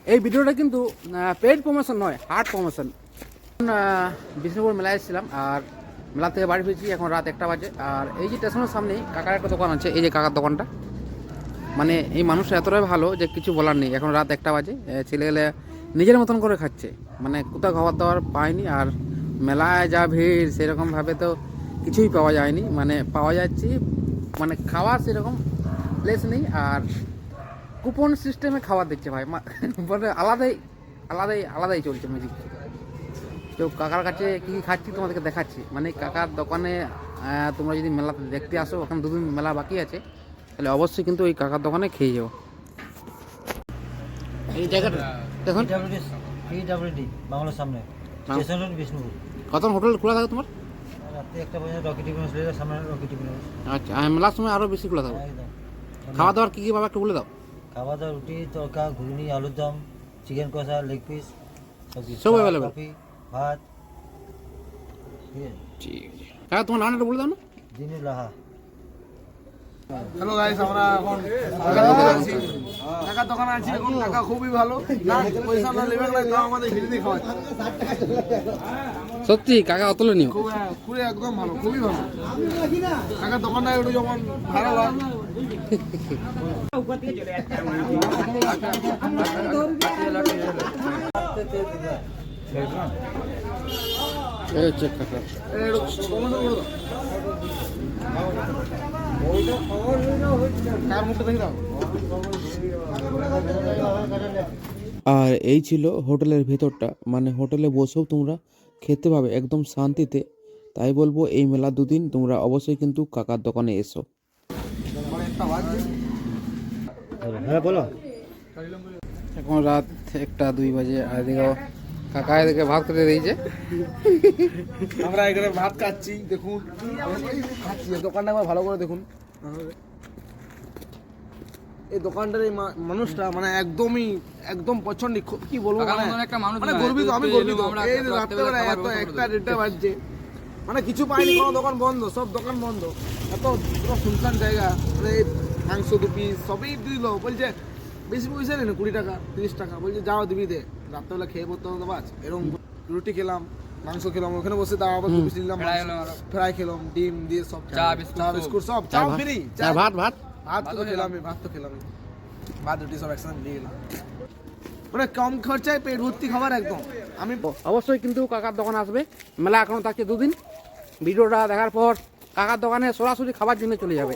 এই ভিডিওটা কিন্তু পেড প্রমোশন নয়, হার্ড প্রমোশন। বিষ্ণুপুর মেলায় এসেছিলাম আর মেলা থেকে বাড়ি ফিরছি, এখন রাত 1টা বাজে। আর এই যে স্টেশনের সামনেই কাকার একটা দোকান আছে, এই যে কাকার দোকানটা, মানে এই মানুষটা এতটাই ভালো যে কিছু বলার নেই। এখন রাত 1টা বাজে, ছেলেগুলো নিজের মতন করে খাচ্ছে, মানে কোথাও খাবার দাবার পায়নি। আর মেলায় যা ভিড় সেরকমভাবে তো কিছুই পাওয়া যায়নি, মানে পাওয়া যাচ্ছে মানে খাওয়ার সেরকম প্লেস নেই। আর কুপন সিস্টেমে খাবার দিচ্ছে ভাই, মানে আলাদাই আলাদাই আলাদাই চলছে মিউজিক। তো কাকার কাছে কী কী খাচ্ছি তোমাদেরকে দেখাচ্ছি। মানে কাকার দোকানে তোমরা যদি মেলাতে দেখতে আসো, এখন 2 দিন মেলা বাকি আছে, তাহলে অবশ্যই কিন্তু ওই কাকার দোকানে খেয়ে যাবো। এই জায়গাটা দেখুন, PWD বাংলার সামনে স্টেশন রোড বিষ্ণুপুর। কখন হোটেল খোলা থাকে তোমার? রাত্রি 1টা পর্যন্ত রকি টিফিন হাউসের সামনে রকি টিফিন হাউস। আচ্ছা, মেলার সময় আরও বেশি খোলা থাকবে। একদম। খাওয়া দাওয়ার কী কী পাবে একটু বলে দাও। খাওয়া দাওয়া রুটি তড়কা ঘুগনি আলুর দম চিকেন কষা লেগ পিস সব অ্যাভেলেবেল। কফি ভাত। ঠিক আছে কাকা, তোমার নামটা বলে দাও না। দিনুল লাহা। হ্যালো গাইস, আমরা এখন কাকার দোকানে আছি। এখন কাকা খুবই ভালো, না পয়সা না লেবে গেলে তাও আমাদের ফ্রিতে খাওয়াচ্ছে। সত্যি কাকা অতুলনীয়। খুবই একদম ভালো, খুবই ভালো। কাকার দোকানটা একটু যেমন ভালো হয়। চেক কাকা আর এই ছিল হোটেলের ভেতরটা, মানে হোটেলে বসেও তোমরা খেতে পাবে একদম শান্তিতে। তাই বলবো এই মেলা 2 দিন তোমরা অবশ্যই কিন্তু কাকার দোকানে এসো। হ্যাঁ বলো। এখন রাত 1টা 2 বাজে, আর এদিকে কাকা এদিকে ভাত খেতে দিয়েছে। আমরা এখানে ভাত খাচ্ছি, দেখুন খাচ্ছি। দোকানটা একবার ভালো করে দেখুন। এই দোকানটার এই মানুষটা মানে একদম পছন্দ, কি বলবো, মানে গর্বিত, আমি গর্বিত। এই রাত্রেবেলা এত 1টা 1টা বাজছে, মানে কিছু পাইনি, কোনো দোকান বন্ধ, সব দোকান বন্ধ। এত শুনশান জায়গা, মানে মাংস 2 পিস সবই দিল। বলছে বেশি পয়সা নেই, 20 টাকা 30 টাকা। বলছে যাও দিবি দে, রাত্রেবেলা খেয়ে পড়তে হবে বাস। এরকম রুটি খেলাম, মাংস খেলাম, ওখানে বসে দাও আবার 2 পিস নিলাম, ফ্রাই খেলাম, ডিম দিয়ে সব, চা বিস্কুট সব, চা ফ্রি, ভাত ভাত ভাত তো খেলাম, ভাত রুটি সব একসাথে নিয়ে গেলাম। মানে কম খরচায় পেট ভর্তি খাবার একদম। আমি অবশ্যই কিন্তু কাকার দোকানে আসবে। মেলা এখনো থাকছে 2 দিন। ভিডিওটা দেখার পর কাকার দোকানে সরাসরি খাবার জন্য চলে যাবে।